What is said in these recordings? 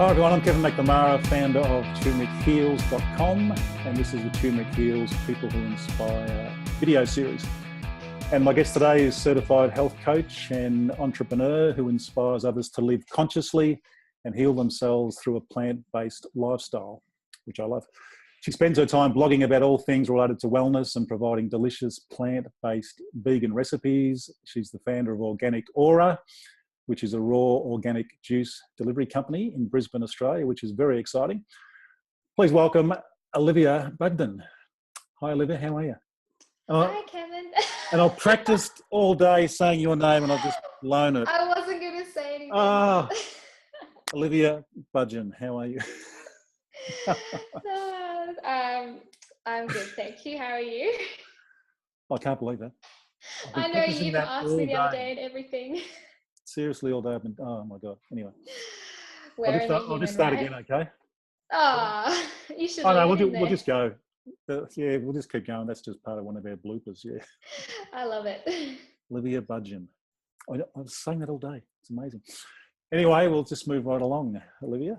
Hi everyone, I'm Kevin McNamara, founder of TurmericHeals.com, and this is the Turmeric Heals People Who Inspire video series. And my guest today is certified health coach and entrepreneur who inspires others to live consciously and heal themselves through a plant-based lifestyle, which I love. She spends her time blogging about all things related to wellness and providing delicious plant-based vegan recipes. She's the founder of Organic Aura, which is a raw organic juice delivery company in Brisbane, Australia, which is very exciting. Please welcome Olivia Budgen. Hi, Olivia, how are you? Hi, Kevin. And I've practiced all day saying your name and I've just blown it. I wasn't going to say anything. Oh, Olivia Budgen, how are you? I'm good, thank you. How are you? I can't believe that. I know you asked me the other day and everything. Seriously, all day I've been, oh my God. Anyway, I'll just start again, okay? Oh, you should. Oh no, we'll just go. Yeah, we'll just keep going. That's just part of one of our bloopers. Yeah. I love it. Olivia Budgen. I was saying that all day. It's amazing. Anyway, we'll just move right along, Olivia.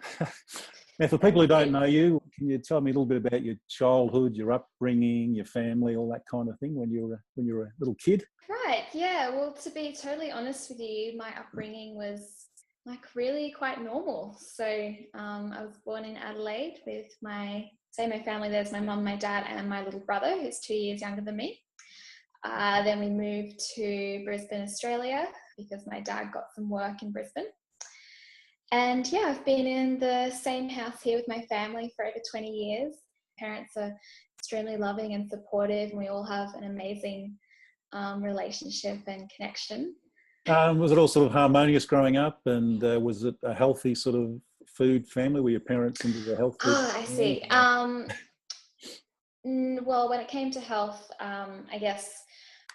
Now, for people who don't know you, can you tell me a little bit about your childhood, your upbringing, your family, all that kind of thing when you were a little kid? Right. Yeah. Well, to be totally honest with you, my upbringing was really quite normal. So I was born in Adelaide with my family. There's my mum, my dad, and my little brother, who's 2 years younger than me. Then we moved to Brisbane, Australia, because my dad got some work in Brisbane. And yeah, I've been in the same house here with my family for over 20 years. Parents are extremely loving and supportive, and we all have an amazing relationship and connection. Was it all sort of harmonious growing up, and was it a healthy sort of food family? Were your parents into the health food? I see. Well, when it came to health, I guess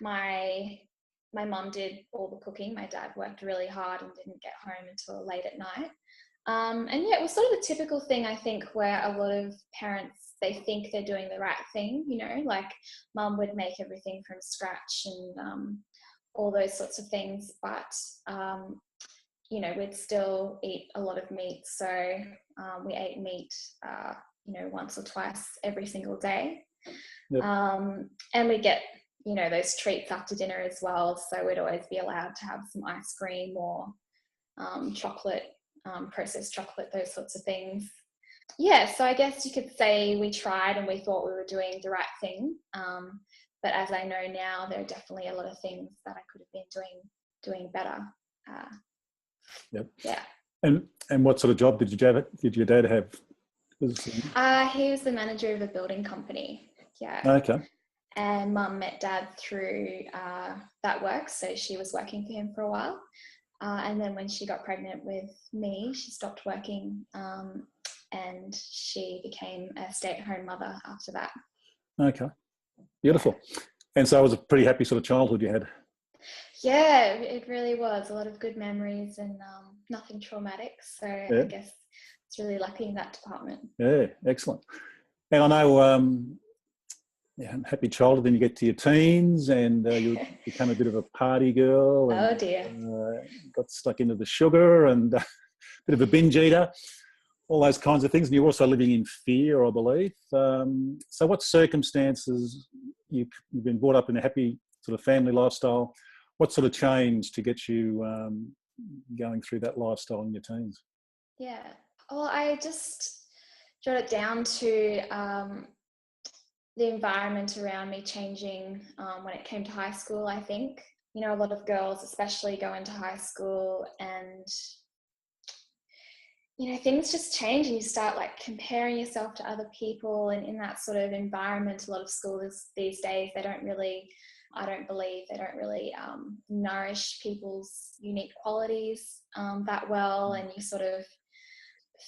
my mum did all the cooking. My dad worked really hard and didn't get home until late at night. And yeah, it was sort of the typical thing, I think, where a lot of parents, they think they're doing the right thing, like mum would make everything from scratch and all those sorts of things. But, we'd still eat a lot of meat. So we ate meat, once or twice every single day. Yep. And we get those treats after dinner as well. So we'd always be allowed to have some ice cream or chocolate, processed chocolate, those sorts of things. Yeah, so I guess you could say we tried and we thought we were doing the right thing. But as I know now, there are definitely a lot of things that I could have been doing better. Yep. Yeah. And what sort of job did your dad have? He was the manager of a building company. Yeah. Okay. And mum met dad through that work, so she was working for him for a while. And then when she got pregnant with me, she stopped working and she became a stay-at-home mother after that. Okay, beautiful. Yeah. And so it was a pretty happy sort of childhood you had? Yeah, it really was. A lot of good memories and nothing traumatic. So yeah. I guess it's really lucky in that department. Yeah, excellent. And I know... happy childhood, then you get to your teens and you become a bit of a party girl. And, oh dear. Got stuck into the sugar and a bit of a binge eater, all those kinds of things. And you're also living in fear, I believe. So what circumstances, you've been brought up in a happy sort of family lifestyle, what sort of changed to get you going through that lifestyle in your teens? Yeah, well, I just jot it down to... the environment around me changing when it came to high school, I think. A lot of girls especially go into high school and, things just change and you start comparing yourself to other people, and in that sort of environment, a lot of schools these days, I don't believe they don't really nourish people's unique qualities that well, and you sort of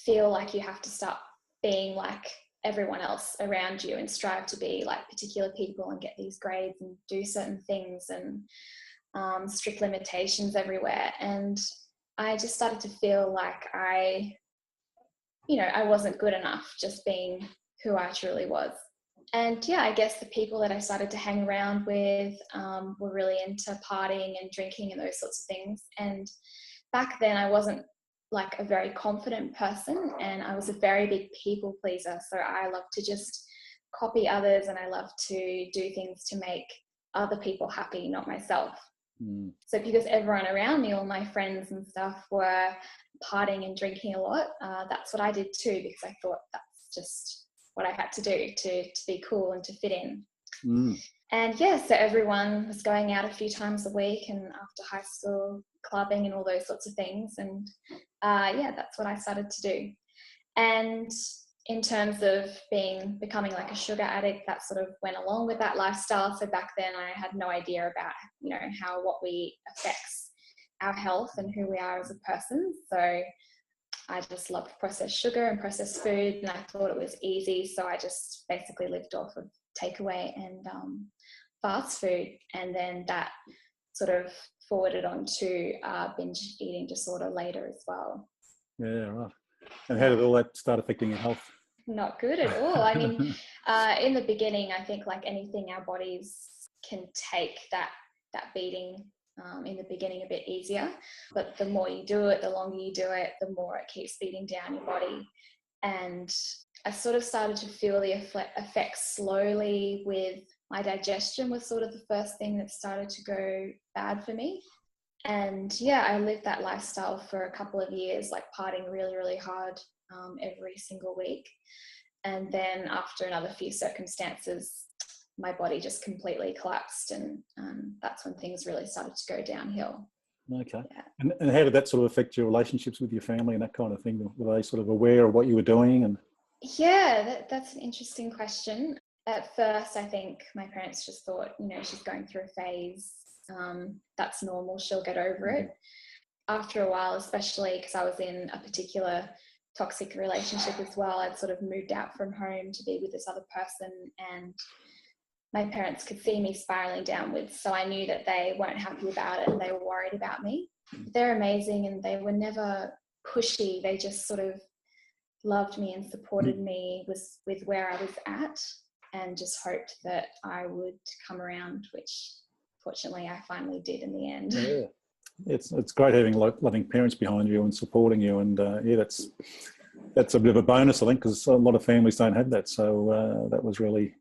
feel like you have to start being like everyone else around you and strive to be like particular people and get these grades and do certain things, and strict limitations everywhere. And I just started to feel like I wasn't good enough just being who I truly was. And yeah, I guess the people that I started to hang around with were really into partying and drinking and those sorts of things. And back then I wasn't like a very confident person, and I was a very big people pleaser. So I love to just copy others, and I love to do things to make other people happy, not myself. So because everyone around me, all my friends and stuff, were partying and drinking a lot, that's what I did too, because I thought that's just what I had to do to be cool and to fit in. And yeah, so everyone was going out a few times a week, and after high school, clubbing and all those sorts of things. And yeah, that's what I started to do. And in terms of becoming like a sugar addict, that sort of went along with that lifestyle. So back then I had no idea about, you know, how what we eat affects our health and who we are as a person. So I just loved processed sugar and processed food, and I thought it was easy. So I just basically lived off of takeaway and fast food. And then that sort of forwarded on to binge eating disorder later as well. Yeah, right. And how did all that start affecting your health? Not good at all. I mean, in the beginning, I think like anything, our bodies can take that beating in the beginning a bit easier. But the more you do it, the longer you do it, the more it keeps beating down your body. And I sort of started to feel the effects slowly with my digestion was sort of the first thing that started to go bad for me. And yeah, I lived that lifestyle for a couple of years, like partying really, really hard every single week. And then after another few circumstances, my body just completely collapsed, and that's when things really started to go downhill. Okay. Yeah. And how did that sort of affect your relationships with your family and that kind of thing? Were they sort of aware of what you were doing? And yeah, that's an interesting question. At first, I think my parents just thought, you know, she's going through a phase. That's normal. She'll get over it. After a while, especially because I was in a particular toxic relationship as well, I'd sort of moved out from home to be with this other person, and my parents could see me spiraling downwards. So I knew that they weren't happy about it and they were worried about me. They're amazing, and they were never pushy. They just sort of loved me and supported me with where I was at, and just hoped that I would come around, which fortunately I finally did in the end. Yeah. It's great having loving parents behind you and supporting you, and yeah, that's a bit of a bonus, I think, because a lot of families don't have that. So that was really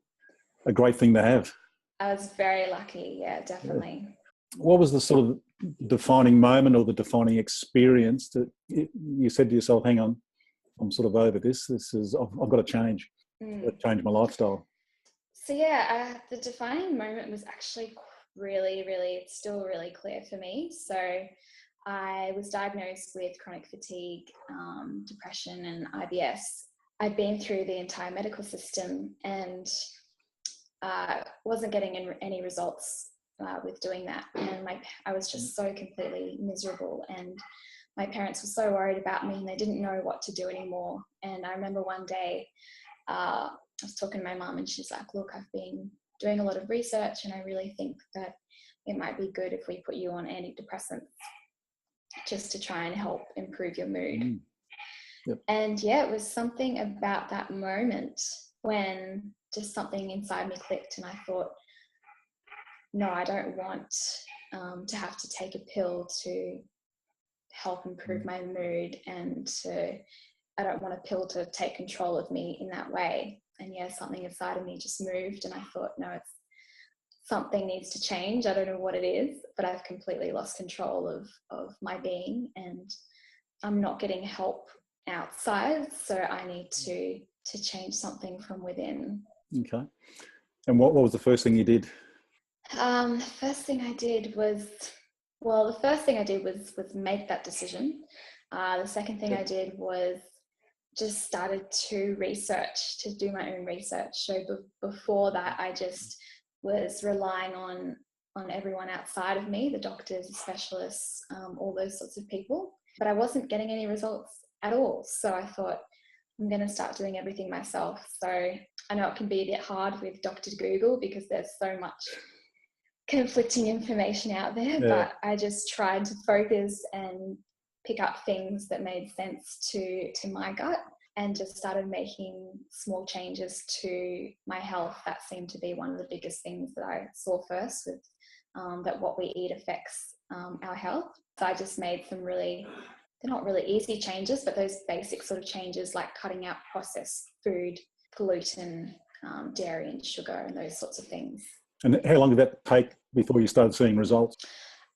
a great thing to have. I was very lucky, yeah, definitely. Yeah. What was the sort of defining moment or the defining experience that you said to yourself, "Hang on, I'm sort of over this. I've got to change. I've got to change my lifestyle." So yeah, the defining moment was actually really, it's still really clear for me. So I was diagnosed with chronic fatigue, depression and IBS. I'd been through the entire medical system and wasn't getting any results with doing that. And I was just so completely miserable, and my parents were so worried about me, and they didn't know what to do anymore. And I remember one day I was talking to my mum, and she's like, "Look, I've been doing a lot of research, and I really think that it might be good if we put you on antidepressants just to try and help improve your mood." Yep. And yeah, it was something about that moment when just something inside me clicked, and I thought, no, I don't want to have to take a pill to help improve my mood, and I don't want a pill to take control of me in that way. And yeah, something inside of me just moved, and I thought, no, something needs to change. I don't know what it is, but I've completely lost control of my being, and I'm not getting help outside, so I need to change something from within. Okay. And what was the first thing you did? The first thing I did was make that decision. The second thing I did was just started to do my own research. So before that, I just was relying on everyone outside of me, the doctors, the specialists, all those sorts of people. But I wasn't getting any results at all. So I thought, I'm going to start doing everything myself. So I know it can be a bit hard with Dr. Google because there's so much conflicting information out there, but I just tried to focus and pick up things that made sense to my gut, and just started making small changes to my health. That seemed to be one of the biggest things that I saw first, with that what we eat affects our health. So I just made some really they're not really easy changes, but those basic sort of changes like cutting out processed food, gluten, dairy and sugar and those sorts of things. And how long did that take before you started seeing results?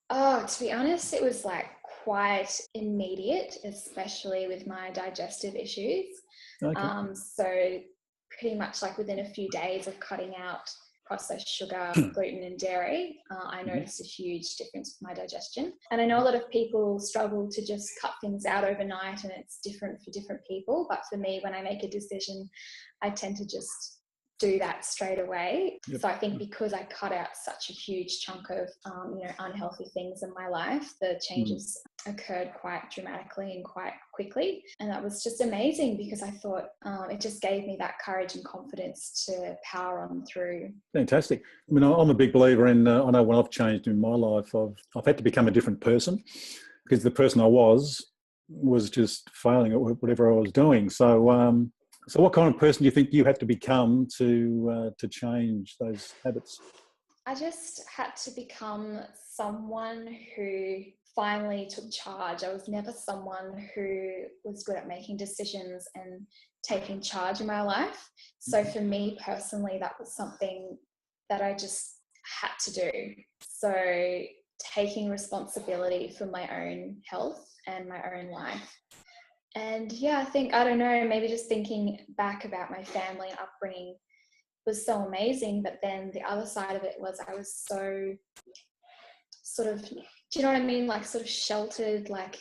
Oh, to be honest, it was like quite immediate, especially with my digestive issues. Okay. So pretty much like within a few days of cutting out processed sugar, gluten and dairy, I noticed a huge difference with my digestion. And I know a lot of people struggle to just cut things out overnight, and it's different for different people. But for me, when I make a decision, I tend to just do that straight away. So I think because I cut out such a huge chunk of unhealthy things in my life, the changes occurred quite dramatically and quite quickly, and that was just amazing because I thought it just gave me that courage and confidence to power on through. Fantastic. I mean, I'm a big believer in, I know when I've changed in my life, I've had to become a different person because the person I was just failing at whatever I was doing. So what kind of person do you think you had to become to change those habits? I just had to become someone who finally took charge. I was never someone who was good at making decisions and taking charge in my life. So for me personally, that was something that I just had to do. So taking responsibility for my own health and my own life. And yeah, I think, I don't know, maybe just thinking back about my family and upbringing was so amazing. But then the other side of it was I was so sort of, do you know what I mean? Like sort of sheltered, like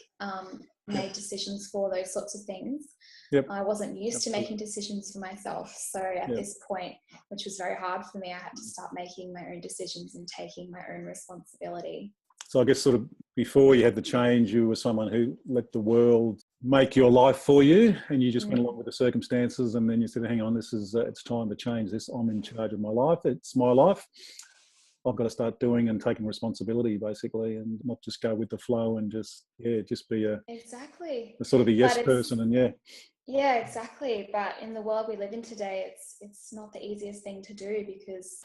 made decisions for those sorts of things. Yep. I wasn't used to making decisions for myself. So at this point, which was very hard for me, I had to start making my own decisions and taking my own responsibility. So I guess sort of before you had the change, you were someone who let the world make your life for you, and you just went along with the circumstances, and then you said, hang on, this is it's time to change this. I'm in charge of my life. It's my life. I've got to start doing and taking responsibility, basically, and not just go with the flow and just be a sort of a yes person. And yeah, exactly. But in the world we live in today, it's not the easiest thing to do because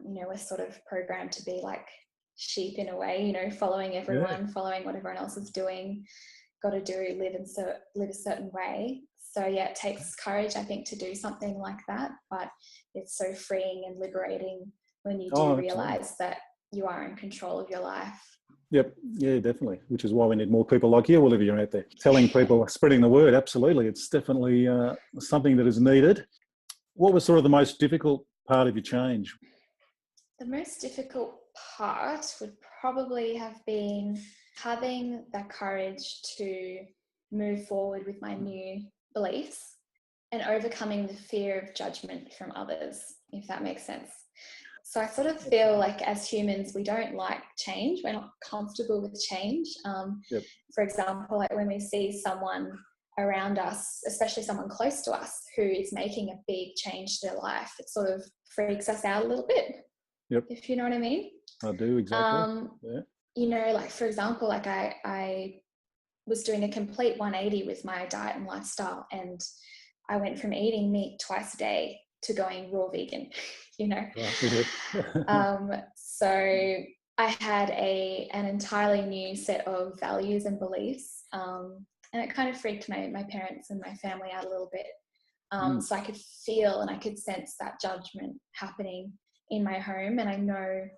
we're sort of programmed to be like sheep in a way, following everyone, following what everyone else is doing, got to live a certain way. So yeah, it takes courage, I think, to do something like that, but it's so freeing and liberating when you do realize that you are in control of your life. Yep. Yeah, definitely. Which is why we need more people like you, Olivia, out there telling people, spreading the word. Absolutely. It's definitely something that is needed. What was sort of the most difficult part of your change? The most difficult part would probably have been having that courage to move forward with my new beliefs and overcoming the fear of judgment from others, if that makes sense. So I sort of feel like as humans, we don't like change. We're not comfortable with change. For example, like when we see someone around us, especially someone close to us, who is making a big change to their life, it sort of freaks us out a little bit. Yep. If you know what I mean. I do, exactly. Like for example, like I was doing a complete 180 with my diet and lifestyle, and I went from eating meat twice a day to going raw vegan, so I had an entirely new set of values and beliefs, and it kind of freaked my parents and my family out a little bit. So I could feel and I could sense that judgment happening in my home, and I know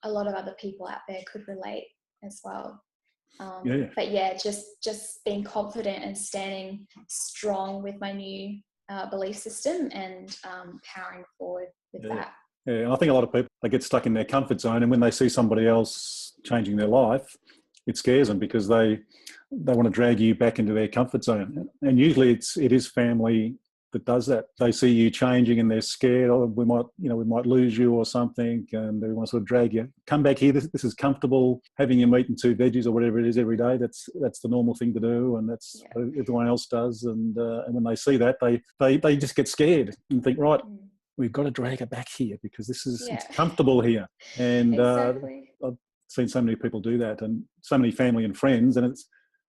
a lot of other people out there could relate as well. But yeah, just being confident and standing strong with my new belief system and powering forward with that. Yeah, and I think a lot of people, they get stuck in their comfort zone, and when they see somebody else changing their life, it scares them because they want to drag you back into their comfort zone. And usually it is family that does that. They see you changing and they're scared, oh, we might lose you or something, and they want to sort of drag you. Come back here, this is comfortable, having your meat and 2 veggies or whatever it is every day, that's the normal thing to do, and that's what everyone else does. And when they see that, they just get scared and think, right, we've got to drag her back here because it's comfortable here. And exactly. I've seen so many people do that, and so many family and friends, and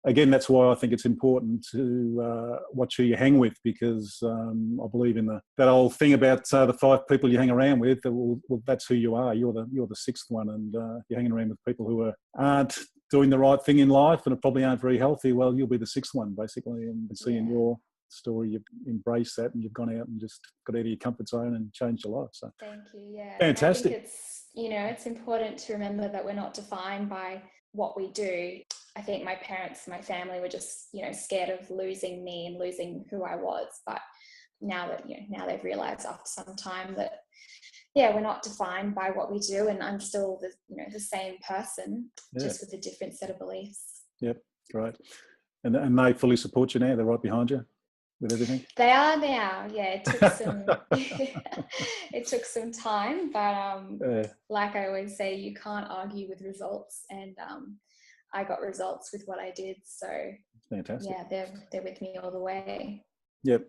again, that's why I think it's important to watch who you hang with, because I believe in that old thing about the 5 people you hang around with. Well, that's who you are. You're the 6th one, and you're hanging around with people who aren't doing the right thing in life and probably aren't very healthy, well, you'll be the sixth one, basically. And seeing your story, you've embraced that and you've gone out and just got out of your comfort zone and changed your life. So thank you. Yeah. fantastic. I think it's important to remember that we're not defined by what we do. I think my parents, my family were just, scared of losing me and losing who I was. But now that, now they've realized after some time that, we're not defined by what we do, and I'm still the same person, just with a different set of beliefs. Yep, great. And they fully support you now? They're right behind you with everything? They are now. Yeah, it took some it took some time, but like I always say, you can't argue with results, and I got results with what I did. So fantastic. Yeah, they're with me all the way. Yep.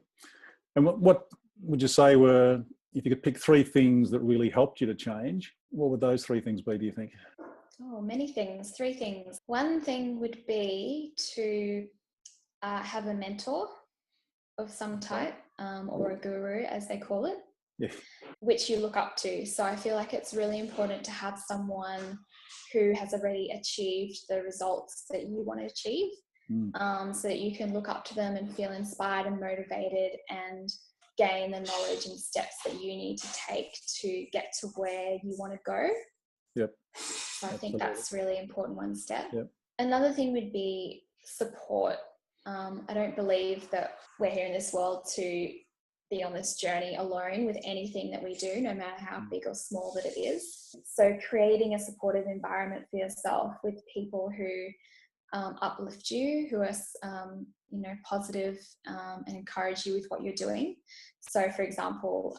And what would you say were, if you could pick three things that really helped you to change, what would those three things be, do you think? Oh, many things. Three things. One thing would be to have a mentor of some type, or a guru, as they call it, which you look up to. So I feel like it's really important to have someone who has already achieved the results that you want to achieve, so that you can look up to them and feel inspired and motivated and gain the knowledge and steps that you need to take to get to where you want to go. Yep. So I think that's really important, one step. Yep. Another thing would be support. I don't believe that we're here in this world to be on this journey alone with anything that we do, no matter how big or small that it is. So creating a supportive environment for yourself with people who uplift you, who are positive, and encourage you with what you're doing. So for example,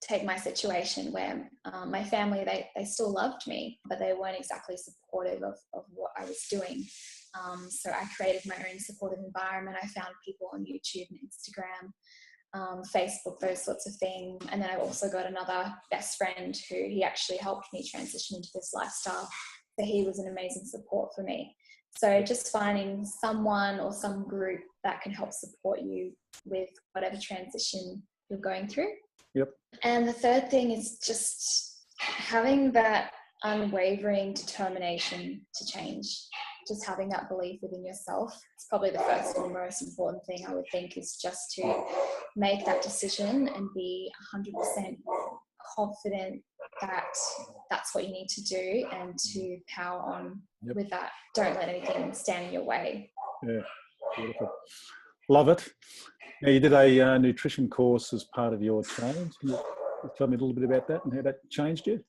take my situation where my family, they still loved me, but they weren't exactly supportive of what I was doing. So I created my own supportive environment. I found people on YouTube and Instagram, Facebook, those sorts of things. And then I also got another best friend who he actually helped me transition into this lifestyle. So he was an amazing support for me. So just finding someone or some group that can help support you with whatever transition you're going through. Yep. And the third thing is just having that unwavering determination to change. Just having that belief within yourself. It's probably the first and most important thing, I would think, is just to make that decision and be 100% confident that that's what you need to do, and to power on with that. Don't let anything stand in your way. Yeah, beautiful. Love it. Now, you did a nutrition course as part of your change. Can you tell me a little bit about that and how that changed you?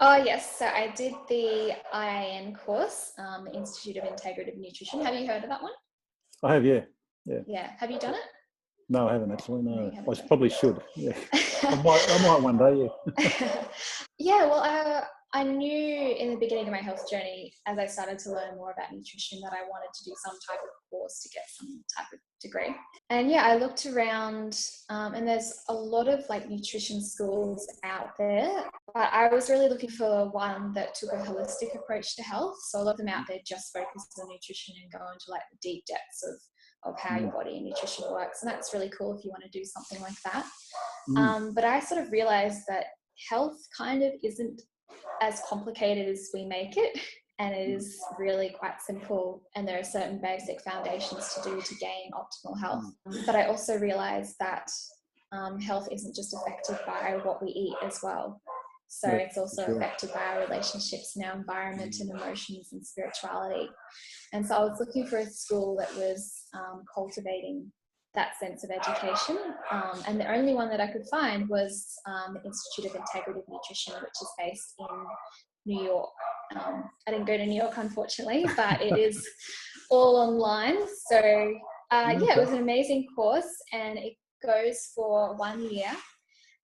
Oh, yes. So I did the IAN course, the Institute of Integrative Nutrition. Have you heard of that one? I have, yeah. Yeah. Have you done it? No, I haven't actually. No, I probably should. Yeah, I might one day. Yeah. Yeah. Well, I knew in the beginning of my health journey, as I started to learn more about nutrition, that I wanted to do some type of course to get some type of degree. And I looked around, and there's a lot of nutrition schools out there, but I was really looking for one that took a holistic approach to health. So a lot of them out there just focus on nutrition and go into the deep depths of how your body and nutrition works. And that's really cool if you want to do something like that. But I sort of realized that health kind of isn't as complicated as we make it, and it is really quite simple, and there are certain basic foundations to do to gain optimal health. But I also realized that health isn't just affected by what we eat as well. So it's also affected by our relationships and our environment and emotions and spirituality. And so I was looking for a school that was cultivating that sense of education. And the only one that I could find was the Institute of Integrative Nutrition, which is based in New York. I didn't go to New York, unfortunately, but it is all online. So it was an amazing course, and it goes for 1 year,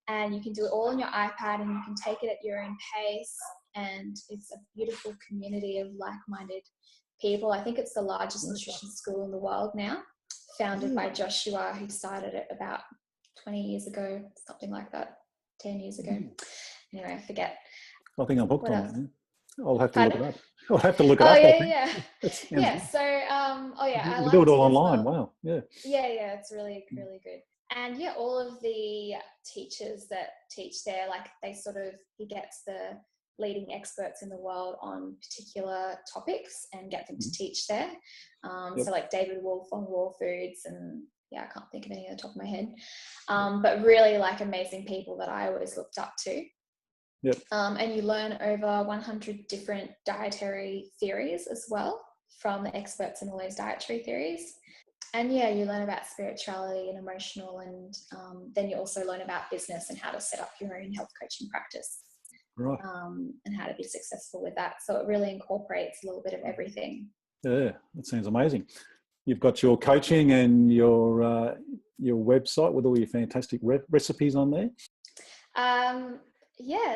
and you can do it all on your iPad, and you can take it at your own pace. And it's a beautiful community of like-minded people. I think it's the largest nutrition school in the world now, founded by Joshua, who started it about 20 years ago, something like that, 10 years ago. Anyway, I forget. I think I'm hooked on else? that. I'll have to look it up. I'll have to look it up. Yeah. So, I you do it all online. Wow. Yeah. Yeah, it's really, really good. And all of the teachers that teach there, he gets the leading experts in the world on particular topics and get them to teach there. So like David Wolf on raw foods, and I can't think of any on the top of my head, but really like amazing people that I always looked up to. And you learn over 100 different dietary theories as well from the experts in all those dietary theories. And you learn about spirituality and emotional, and then you also learn about business and how to set up your own health coaching practice, and how to be successful with that. So it really incorporates a little bit of everything. Yeah, that sounds amazing. You've got your coaching and your website with all your fantastic recipes on there.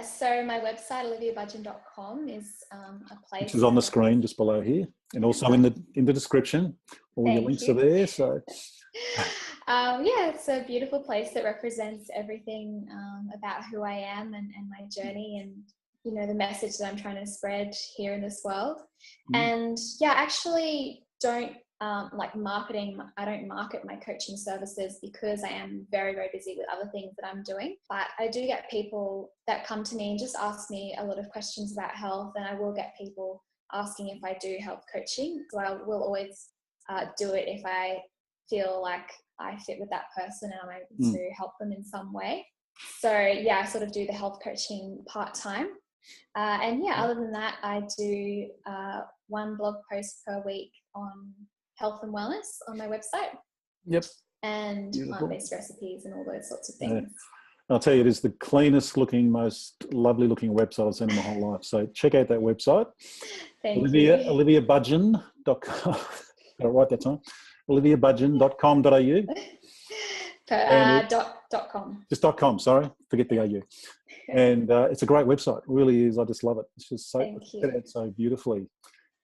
So my website, oliviabudgen.com, is a place which is on the screen just below here, and also in the description. All your links are there. So it's a beautiful place that represents everything about who I am and my journey, and the message that I'm trying to spread here in this world. And I actually don't like marketing. I don't market my coaching services because I am very, very busy with other things that I'm doing. But I do get people that come to me and just ask me a lot of questions about health, and I will get people asking if I do health coaching. So I will always do it if I feel like I fit with that person and I'm able to help them in some way. So I sort of do the health coaching part-time. Other than that, I do one blog post per week on health and wellness on my website. And plant-based recipes and all those sorts of things. I'll tell you, it is the cleanest looking, most lovely looking website I've seen in my whole life. So check out that website. Thank Olivia, you. oliviabudgen.com. Got it right that time. oliviabudgen.com.au. .com. Just .com, sorry. Forget the AU. And it's a great website. It really is. I just love it. It's just so set out so beautifully.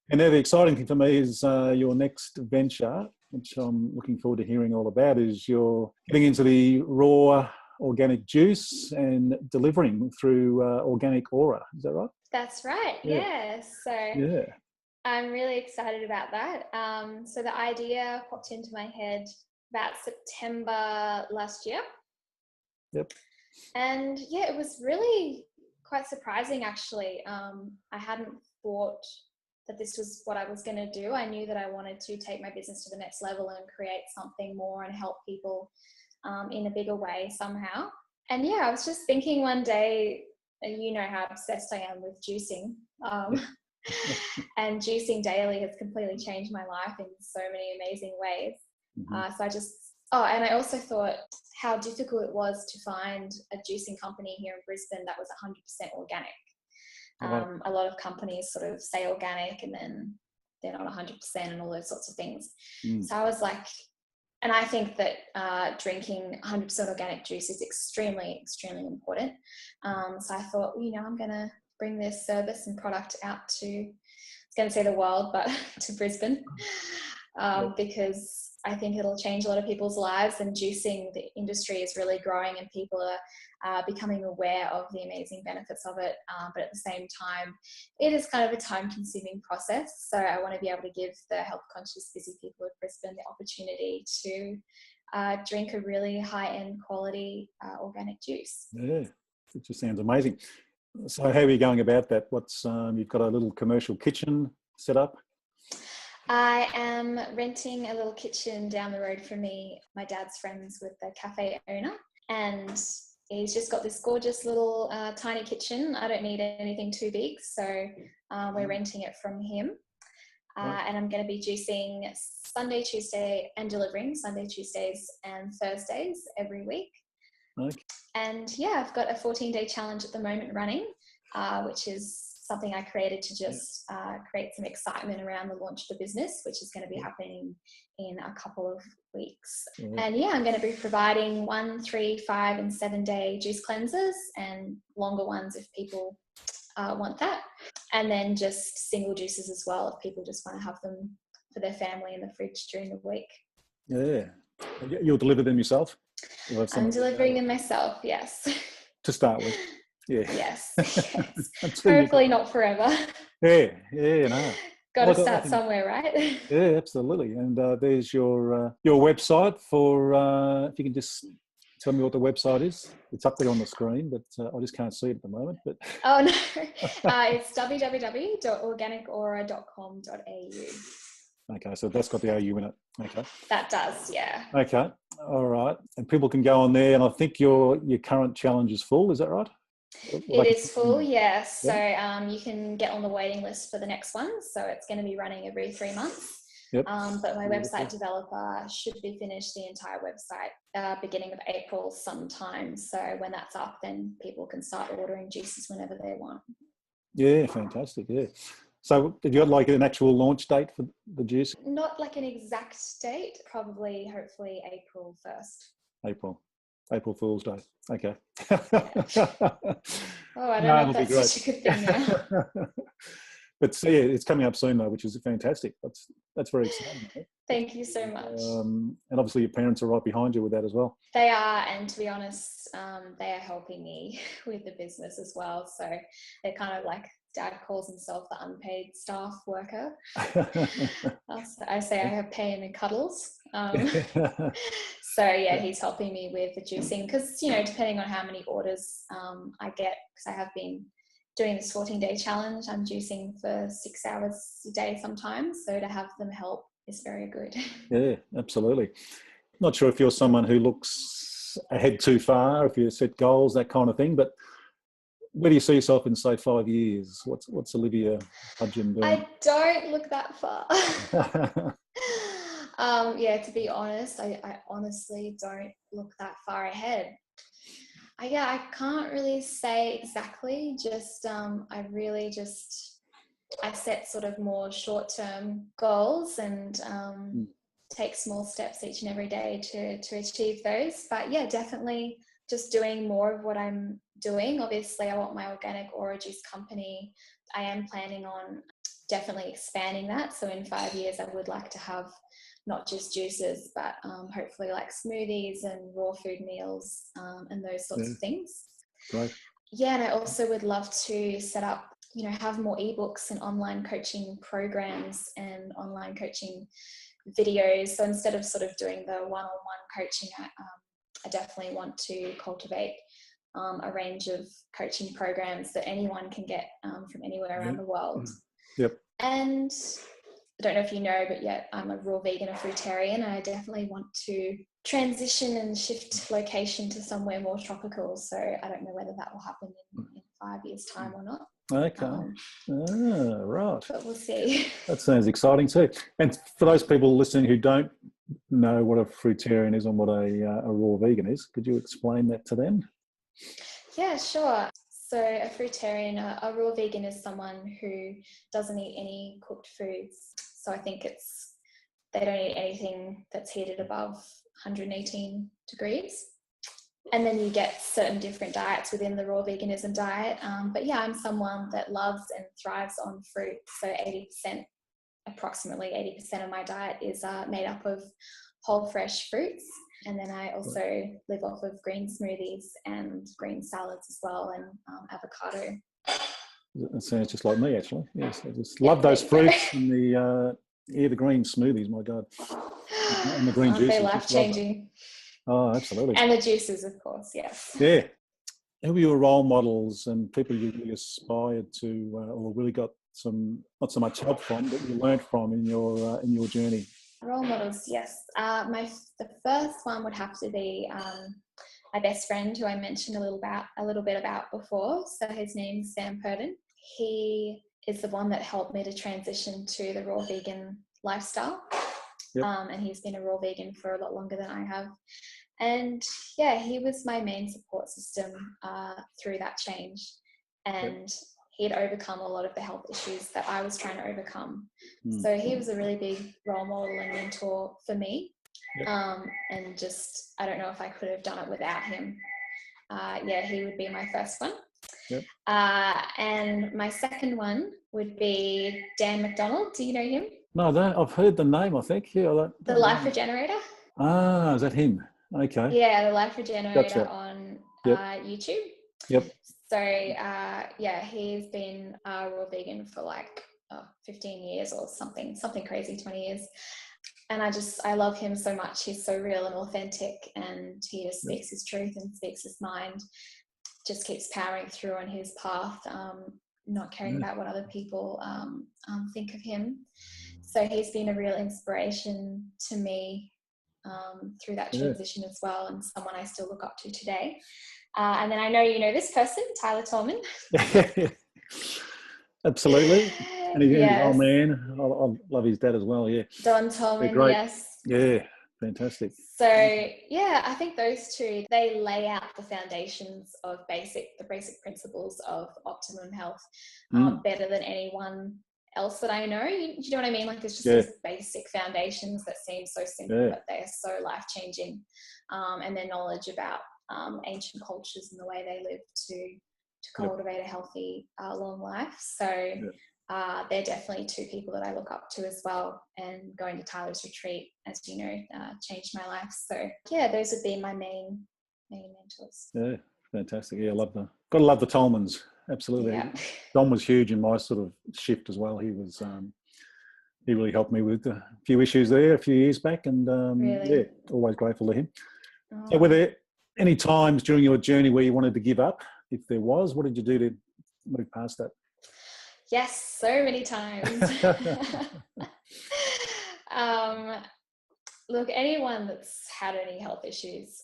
And now the exciting thing for me is your next venture, which I'm looking forward to hearing all about, is you're getting into the raw organic juice and delivering through Organic Aura. Is that right? That's right. So I'm really excited about that. So the idea popped into my head about September last year. And it was really quite surprising, actually. I hadn't thought that this was what I was going to do. I knew that I wanted to take my business to the next level and create something more and help people in a bigger way somehow. And I was just thinking one day, you know how obsessed I am with juicing. And juicing daily has completely changed my life in so many amazing ways. And I also thought how difficult it was to find a juicing company here in Brisbane that was 100% organic. A lot of companies sort of say organic and then they're not 100% and all those sorts of things. So I was like, and I think that drinking 100% organic juice is extremely, extremely important. So I thought, I'm going to bring this service and product out to, I was going to say the world, but to Brisbane, because I think it'll change a lot of people's lives, and juicing, the industry is really growing and people are becoming aware of the amazing benefits of it. But at the same time, it is kind of a time-consuming process. So I want to be able to give the health-conscious, busy people of Brisbane the opportunity to drink a really high-end quality organic juice. Yeah, it just sounds amazing. So how are you going about that? What's you've got a little commercial kitchen set up? I am renting a little kitchen down the road from me. My dad's friends with the cafe owner, and he's just got this gorgeous little tiny kitchen. I don't need anything too big, so we're renting it from him. And I'm going to be juicing Sunday, Tuesday, and delivering Sunday, Tuesdays, and Thursdays every week. Okay. And I've got a 14-day challenge at the moment running, which is something I created to just create some excitement around the launch of the business, which is going to be happening in a couple of weeks. And I'm going to be providing 1, 3, 5, and 7-day juice cleansers, and longer ones if people want that. And then just single juices as well if people just want to have them for their family in the fridge during the week. Yeah. You'll deliver them yourself? I'm delivering them myself, yes. To start with. Yeah. Yes. Hopefully not forever. Yeah, no. Got to start somewhere, right? Yeah, absolutely. And there's your website for, if you can just tell me what the website is? It's up there on the screen, but I just can't see it at the moment. But Oh no, it's www.organicaura.com.au. okay, so that's got the OU in it. Okay. That does, yeah. Okay. All right. And people can go on there, and I think your current challenge is full. Is that right? It is full, yes. So you can get on the waiting list for the next one. So it's going to be running every 3 months. Yep. But my website developer should be finished the entire website beginning of April sometime. So when that's up, then people can start ordering juices whenever they want. Yeah, fantastic. Yeah. So have you got like an actual launch date for the juice? Not like an exact date, probably, hopefully April 1st. April Fool's Day. Okay. Oh, I don't know if that's such a good thing now. But so, yeah, it's coming up soon though, which is fantastic. That's very exciting. Thank you so much. And obviously your parents are right behind you with that as well. They are, and to be honest, they are helping me with the business as well. So they're kind of like, Dad calls himself the unpaid staff worker. I say I have pay him in cuddles. So yeah, he's helping me with the juicing because, you know, depending on how many orders I get, because I have been doing this 14-day challenge, I'm juicing for 6 hours a day sometimes. So to have them help is very good. Yeah, absolutely. Not sure if you're someone who looks ahead too far, if you set goals, that kind of thing, but where do you see yourself in, say, 5 years? What's Olivia Budgen doing? I don't look that far. Yeah, to be honest, I honestly don't look that far ahead. I can't really say exactly, just I set sort of more short-term goals and take small steps each and every day to achieve those. But yeah, definitely just doing more of what I'm doing. Obviously, I want my organic Aura juice company. I am planning on definitely expanding that. So in 5 years, I would like to have not just juices, but hopefully like smoothies and raw food meals and those sorts of things. Right. Yeah, and I also would love to set up, you know, have more ebooks and online coaching programs and online coaching videos. So instead of sort of doing the one-on-one coaching, I definitely want to cultivate a range of coaching programs that anyone can get from anywhere around the world. Yep. And I don't know if you know, but yeah, I'm a raw vegan, a fruitarian, and I definitely want to transition and shift location to somewhere more tropical. So I don't know whether that will happen in 5 years' time or not. Okay. Right. But we'll see. That sounds exciting too. And for those people listening who don't know what a fruitarian is and what a raw vegan is, could you explain that to them? Yeah, sure. So a fruitarian, a raw vegan is someone who doesn't eat any cooked foods. So I think they don't eat anything that's heated above 118 degrees. And then you get certain different diets within the raw veganism diet. But yeah, I'm someone that loves and thrives on fruit. So approximately 80% of my diet is made up of whole fresh fruits. And then I also live off of green smoothies and green salads as well, and avocado. That sounds just like me, actually. Yes, I just love those fruits and the green smoothies. My God, and the green juices. They're life-changing. Oh, absolutely. And the juices, of course. Yes. Yeah. Who are your role models and people you really aspired to, or really got some not so much help from, but you learned from in your journey? Role models, yes. The first one would have to be my best friend, who I mentioned a little bit about before. So his name's Sam Purden. He is the one that helped me to transition to the raw vegan lifestyle. Yep. And he's been a raw vegan for a lot longer than I have. And yeah, he was my main support system through that change. And he had overcome a lot of the health issues that I was trying to overcome. So he was a really big role model and mentor for me. And just, I don't know if I could have done it without him. He would be my first one. And my second one would be Dan McDonald. Do you know him? No, I've heard the name, I think. Yeah, the Life Regenerator. Ah, is that him? Okay. Yeah, the Life Regenerator on YouTube. Yep. So, he's been a raw vegan for like 15 years or something crazy, 20 years. I love him so much. He's so real and authentic, and he just speaks his truth and speaks his mind, just keeps powering through on his path, not caring about what other people think of him. So he's been a real inspiration to me through that transition as well, and someone I still look up to today. And then I know you know this person, Tyler Tolman. Absolutely. And he's an old Yes. man. I love his dad as well. Yeah. Don Tolman, great. yes. Yeah, fantastic. So yeah, I think those two, they lay out the foundations of the basic principles of optimum health better than anyone else that I know. You know what I mean? Like, it's just these basic foundations that seem so simple, but they are so life-changing. And their knowledge about ancient cultures and the way they lived to cultivate a healthy, long life. So they're definitely two people that I look up to as well. And going to Tyler's retreat, as you know, changed my life. So yeah, those would be my main mentors. Yeah, fantastic. Yeah, gotta love the Tolmans. Absolutely. Yeah. Don was huge in my sort of shift as well. He was he really helped me with a few issues there a few years back, and Really? always grateful to him. Oh. So were there any times during your journey where you wanted to give up? If there was, what did you do to move past that? Yes, so many times. Look, anyone that's had any health issues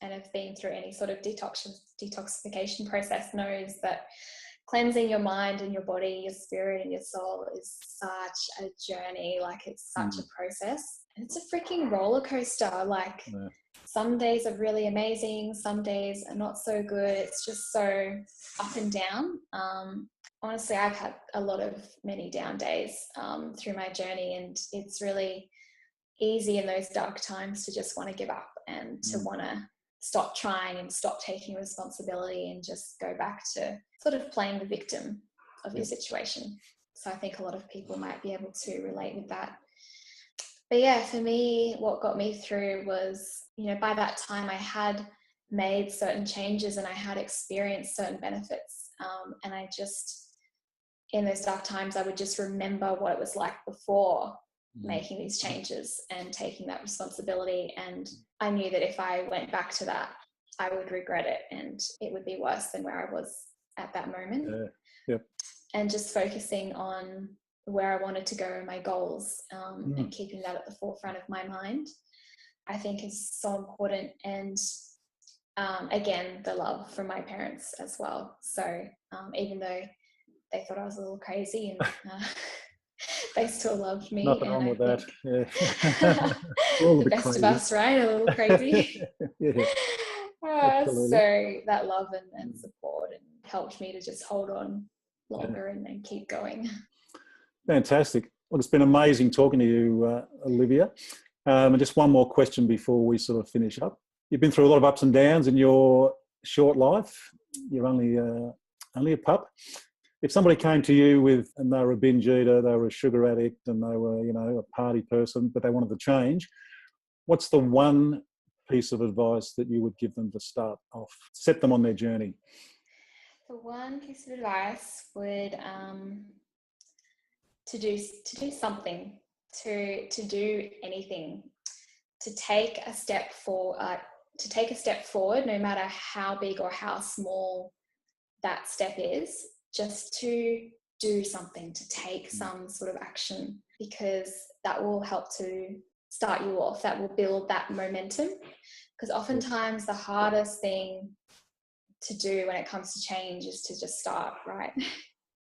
and have been through any sort of detoxification process knows that cleansing your mind and your body, your spirit and your soul is such a journey. Like, it's such a process. And it's a freaking roller coaster. Like, some days are really amazing, some days are not so good. It's just so up and down. Honestly, I've had many down days through my journey, and it's really easy in those dark times to just want to give up and to want to stop trying and stop taking responsibility and just go back to sort of playing the victim of your situation. So I think a lot of people might be able to relate with that. But yeah, for me, what got me through was, by that time I had made certain changes and I had experienced certain benefits. And I just, in those dark times, I would just remember what it was like before making these changes and taking that responsibility. And I knew that if I went back to that, I would regret it and it would be worse than where I was at that moment. And just focusing on where I wanted to go and my goals, and keeping that at the forefront of my mind, I think is so important. And again, the love from my parents as well. So even though they thought I was a little crazy, and they still loved me. Nothing wrong with that. Yeah. The best crazy. Of us, right? A little crazy. So that love and support and helped me to just hold on longer and keep going. Fantastic. Well, it's been amazing talking to you, Olivia. And just one more question before we sort of finish up. You've been through a lot of ups and downs in your short life. You're only a pup. If somebody came to you and they were a binge eater, they were a sugar addict, and they were, a party person, but they wanted to change, what's the one piece of advice that you would give them to start off, set them on their journey? The one piece of advice would to do something, to do anything, to take a step forward, no matter how big or how small that step is, just to do something, to take some sort of action, because that will help to start you off, that will build that momentum. Because oftentimes the hardest thing to do when it comes to change is to just start, right?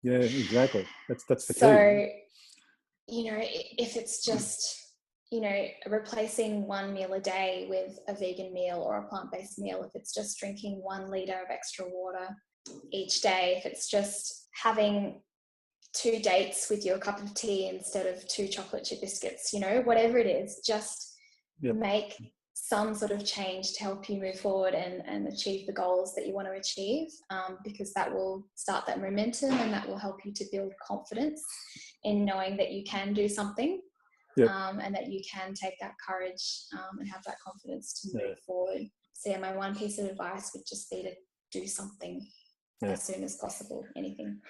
Yeah, exactly. That's the key. So, if it's just, replacing one meal a day with a vegan meal or a plant-based meal, if it's just drinking 1 litre of extra water each day, if it's just having 2 dates with your cup of tea instead of 2 chocolate chip biscuits, whatever it is, just make some sort of change to help you move forward and achieve the goals that you want to achieve, because that will start that momentum and that will help you to build confidence in knowing that you can do something, and that you can take that courage and have that confidence to move forward. So my one piece of advice would just be to do something as soon as possible, anything.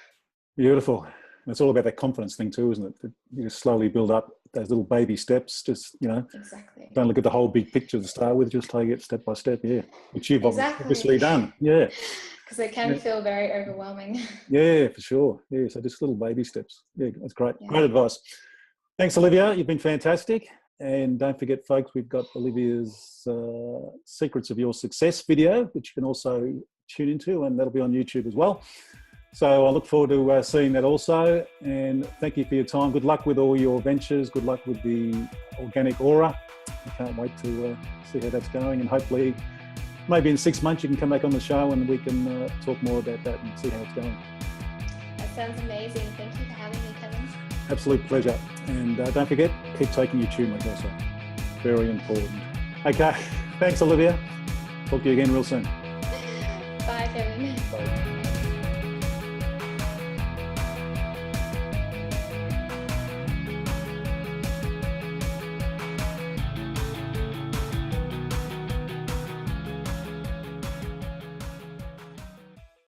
Beautiful. And it's all about that confidence thing too, isn't it? That you just slowly build up those little baby steps. Just, Exactly. don't look at the whole big picture to start with. Just take it step by step. Yeah, which you've obviously done. Yeah. Because it can feel very overwhelming. Yeah, for sure. Yeah, so just little baby steps. Yeah, that's great. Yeah. Great advice. Thanks, Olivia. You've been fantastic. And don't forget, folks, we've got Olivia's Secrets of Your Success video, which you can also tune into, and that'll be on YouTube as well. So I look forward to seeing that also. And thank you for your time. Good luck with all your ventures. Good luck with the organic aura. I can't wait to see how that's going. And hopefully, maybe in 6 months, you can come back on the show and we can talk more about that and see how it's going. That sounds amazing. Thank you for having me, Kevin. Absolute pleasure. And don't forget, keep taking your turmeric also. Very important. Okay. Thanks, Olivia. Talk to you again real soon. Bye, Kevin. Bye.